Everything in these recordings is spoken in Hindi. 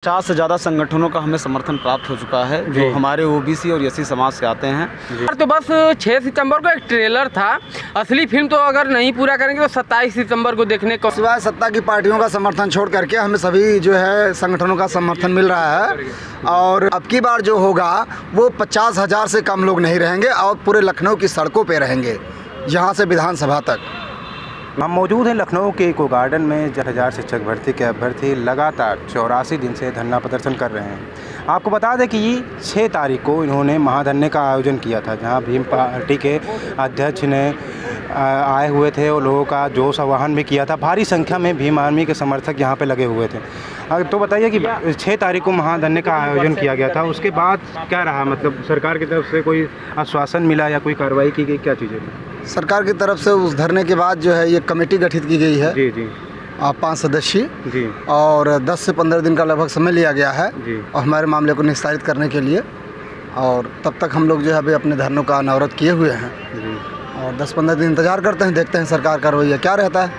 50 से ज़्यादा संगठनों का हमें समर्थन प्राप्त हो चुका है जो हमारे ओबीसी और एससी समाज से आते हैं। तो बस 6 सितंबर को एक ट्रेलर था, असली फिल्म तो अगर नहीं पूरा करेंगे तो 27 सितंबर को देखने को। सिवाय सत्ता की पार्टियों का समर्थन छोड़ करके हमें सभी जो है संगठनों का समर्थन मिल रहा है और अब की बार जो होगा वो 50,000 से कम लोग नहीं रहेंगे और पूरे लखनऊ की सड़कों पे रहेंगे, यहाँ से विधानसभा तक। हम मौजूद हैं लखनऊ के इको गार्डन में। 1000 शिक्षक भर्ती के अभ्यर्थी लगातार 84 दिन से धरना प्रदर्शन कर रहे हैं। आपको बता दें कि 6 तारीख को इन्होंने महाधरने का आयोजन किया था, जहां भीम पार्टी के अध्यक्ष ने आए हुए थे और लोगों का जोश आह्वान भी किया था। भारी संख्या में भीम आर्मी के समर्थक यहां पे लगे हुए थे। तो बताइए कि 6 तारीख को महाधरने का आयोजन किया गया था, उसके बाद क्या रहा? मतलब सरकार की तरफ से कोई आश्वासन मिला या कोई कार्रवाई की गई, क्या चीज़ें? सरकार की तरफ से उस धरने के बाद जो है ये कमेटी गठित की गई है जी 5 सदस्यीय जी, और 10 से 15 दिन का लगभग समय लिया गया है जी। और हमारे मामले को निस्तारित करने के लिए, और तब तक हम लोग जो है अभी अपने धरनों का अनावरत किए हुए हैं जी। और 10-15 दिन इंतज़ार करते हैं, देखते हैं सरकार का रवैया क्या रहता है।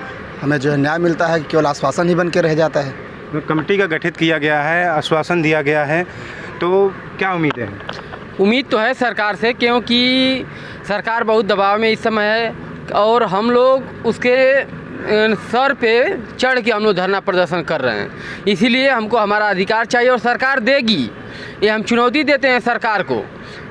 हमें जो है न्याय मिलता है कि केवल आश्वासन ही बन के रह जाता है। कमेटी का गठित किया गया है, आश्वासन दिया गया है, तो क्या उम्मीदें हैं? उम्मीद तो है सरकार से, क्योंकि सरकार बहुत दबाव में इस समय है और हम लोग उसके सर पे चढ़ के हम लोग धरना प्रदर्शन कर रहे हैं। इसीलिए हमको हमारा अधिकार चाहिए और सरकार देगी। ये हम चुनौती देते हैं सरकार को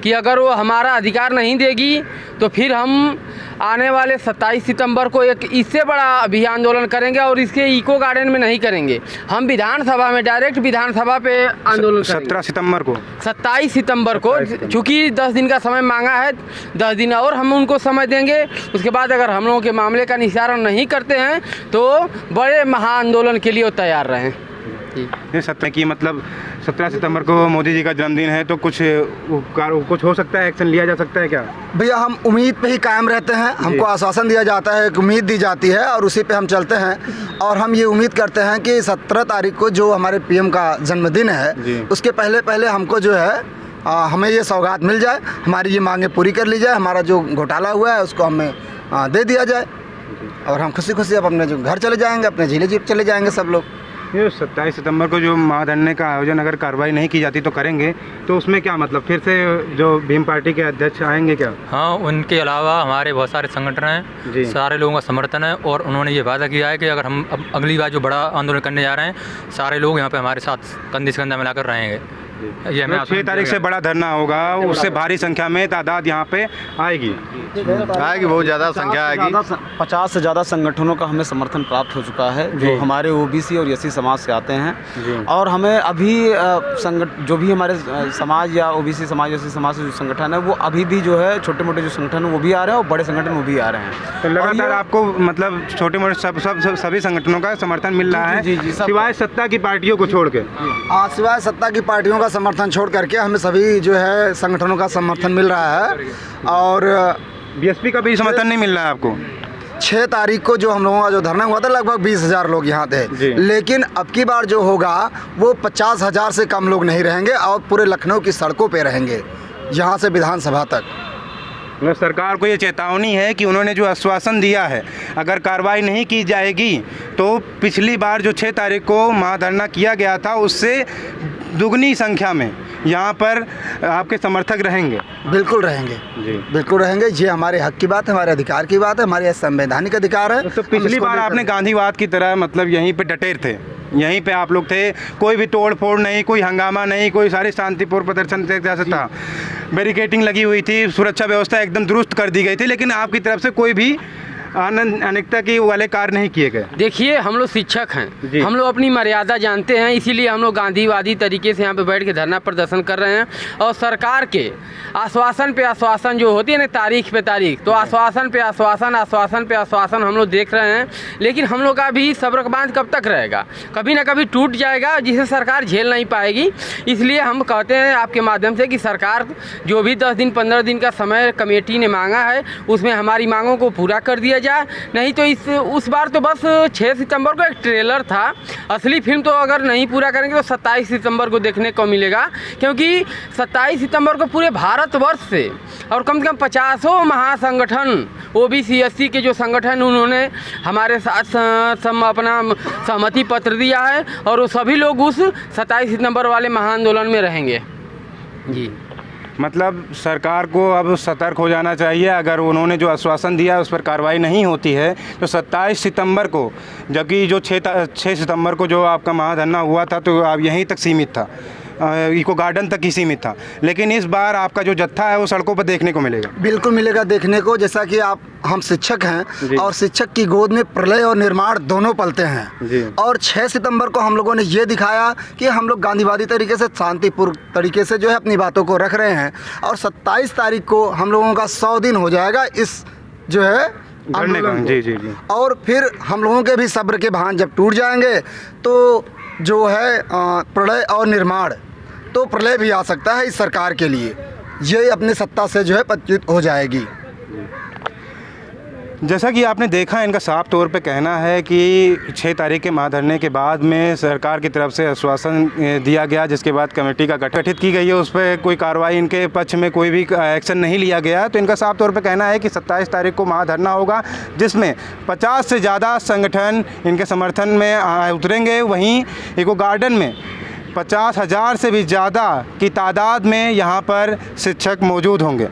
कि अगर वो हमारा अधिकार नहीं देगी तो फिर हम आने वाले 27 सितंबर को एक इससे बड़ा अभियान आंदोलन करेंगे और इसके इको गार्डन में नहीं करेंगे, हम विधानसभा में डायरेक्ट विधानसभा पे आंदोलन करेंगे। 17 सितंबर को 27 सितंबर को, चूँकि 10 दिन का समय मांगा है, 10 दिन और हम उनको समय देंगे। उसके बाद अगर हम लोगों के मामले का निस्तारण नहीं करते हैं तो बड़े महा आंदोलन के लिए वो तैयार रहें। ये सत्य की मतलब 17 सितंबर को मोदी जी का जन्मदिन है, तो कुछ हो सकता है, एक्शन लिया जा सकता है क्या? भैया हम उम्मीद पे ही कायम रहते हैं, हमको आश्वासन दिया जाता है, एक उम्मीद दी जाती है और उसी पे हम चलते हैं। और हम ये उम्मीद करते हैं कि 17 तारीख को जो हमारे पीएम का जन्मदिन है उसके पहले हमको जो है हमें ये सौगात मिल जाए, हमारी ये मांगें पूरी कर ली जाए, हमारा जो घोटाला हुआ है उसको हमें दे दिया जाए और हम खुशी अब अपने जो घर चले जाएंगे, अपने झीले जीप चले जाएंगे सब लोग। ये 27 सितंबर को जो महाधरने का आयोजन अगर कार्रवाई नहीं की जाती तो करेंगे, तो उसमें क्या मतलब फिर से जो भीम पार्टी के अध्यक्ष आएंगे क्या? हाँ, उनके अलावा हमारे बहुत सारे संगठन हैं, सारे लोगों का समर्थन है और उन्होंने ये वादा किया है कि अगर हम अब अगली बार जो बड़ा आंदोलन करने जा रहे हैं, सारे लोग यहाँ पे हमारे साथ कंधे से कंधा मिलाकर रहेंगे। ये हमें 6 तारीख से बड़ा धरना होगा, उससे भारी संख्या में तादाद यहाँ पे आएगी, बहुत ज़्यादा संख्या आएगी। 50 से ज़्यादा संगठनों का हमें समर्थन प्राप्त हो चुका है जो हमारे ओबीसी और एससी समाज से आते हैं। और हमें अभी जो भी हमारे समाज या ओबीसी समाज एससी समाज से जो संगठन है वो अभी भी जो है छोटे मोटे जो संगठन है वो भी आ रहे हैं और बड़े संगठन वो भी आ रहे हैं। तो लगातार आपको मतलब छोटे मोटे सभी संगठनों का समर्थन मिल रहा है, सिवाय सत्ता की पार्टियों को छोड़ के? सिवाय सत्ता की पार्टियों का समर्थन छोड़ करके हमें सभी जो है संगठनों का समर्थन मिल रहा है और बीएसपी का भी समर्थन नहीं मिल रहा है आपको? 6 तारीख को जो हम लोगों का जो धरना हुआ था लगभग 20,000 लोग यहाँ थे, लेकिन अब की बार जो होगा वो 50,000 से कम लोग नहीं रहेंगे और पूरे लखनऊ की सड़कों पे रहेंगे, यहाँ से विधानसभा तक। सरकार को ये चेतावनी है कि उन्होंने जो आश्वासन दिया है, अगर कार्रवाई नहीं की जाएगी तो पिछली बार जो 6 तारीख को महाधरना किया गया था उससे दुगनी संख्या में यहाँ पर आपके समर्थक रहेंगे। बिल्कुल रहेंगे जी, बिल्कुल रहेंगे। ये हमारे हक की बात है, हमारे अधिकार की बात है, हमारे संवैधानिक अधिकार है। तो पिछली बार आपने गांधीवाद की तरह मतलब यहीं पे डटे थे, यहीं पे आप लोग थे, कोई भी तोड़ फोड़ नहीं, कोई हंगामा नहीं, कोई सारी शांतिपूर्ण प्रदर्शन जैसा था, बैरिकेडिंग लगी हुई थी, सुरक्षा व्यवस्था एकदम दुरुस्त कर दी गई थी, लेकिन आपकी तरफ से कोई भी अनेकता की वाले कार्य नहीं किए गए। देखिए, हम लोग शिक्षक हैं, हम लोग अपनी मर्यादा जानते हैं, इसीलिए हम लोग गांधीवादी तरीके से यहाँ पे बैठ के धरना प्रदर्शन कर रहे हैं और सरकार के आश्वासन पे आश्वासन जो होती है ना, तारीख पे तारीख, तो आश्वासन पे आश्वासन हम लोग देख रहे हैं। लेकिन हम लोग का भी सब्र का बांध कब तक रहेगा? कभी ना कभी टूट जाएगा जिसे सरकार झेल नहीं पाएगी। इसलिए हम कहते हैं आपके माध्यम से कि सरकार जो भी 10 दिन 15 दिन का समय कमेटी ने मांगा है उसमें हमारी मांगों को पूरा कर दिया जाए क्या, नहीं तो उस बार तो बस 6 सितंबर को एक ट्रेलर था। असली फिल्म तो अगर नहीं पूरा करेंगे तो 27 सितंबर को देखने को मिलेगा, क्योंकि 27 सितंबर को पूरे भारतवर्ष से और कम से कम 50 महासंगठन OBC SC के जो संगठन उन्होंने हमारे साथ अपना सहमति पत्र दिया है और वो सभी लोग उस 27 सितंबर वाले महाआंदोलन में रहेंगे जी। मतलब सरकार को अब सतर्क हो जाना चाहिए। अगर उन्होंने जो आश्वासन दिया है उस पर कार्रवाई नहीं होती है तो 27 सितंबर को, जबकि जो 6 सितंबर को जो आपका महाधरना हुआ था तो आप यहीं तक सीमित था, इको गार्डन तक ही सीमित था, लेकिन इस बार आपका जो जत्था है वो सड़कों पर देखने को मिलेगा। बिल्कुल मिलेगा देखने को। जैसा कि हम शिक्षक हैं और शिक्षक की गोद में प्रलय और निर्माण दोनों पलते हैं और 6 सितंबर को हम लोगों ने ये दिखाया कि हम लोग गांधीवादी तरीके से शांतिपूर्ण तरीके से जो है अपनी बातों को रख रहे हैं और 27 तारीख को हम लोगों का 100 दिन हो जाएगा इस जो है आंदोलन। जी। और फिर हम लोगों के भी सब्र के भान जब टूट जाएंगे तो जो है प्रलय और निर्माण, तो प्रलय भी आ सकता है इस सरकार के लिए, ये अपनी सत्ता से जो है पच्युत हो जाएगी। जैसा कि आपने देखा, इनका साफ तौर पे कहना है कि 6 तारीख के महाधरने के बाद में सरकार की तरफ से आश्वासन दिया गया, जिसके बाद कमेटी का गठित की गई है, उस पर कोई कार्रवाई इनके पक्ष में कोई भी एक्शन नहीं लिया गया। तो इनका साफ तौर पे कहना है कि 27 तारीख को महाधरना होगा, जिसमें 50 से ज़्यादा संगठन इनके समर्थन में उतरेंगे। वहीं इको गार्डन में 50,000 से भी ज़्यादा की तादाद में यहाँ पर शिक्षक मौजूद होंगे।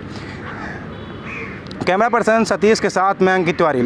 कैमरा पर्सन सतीश के साथ मैं अंकित तिवारी।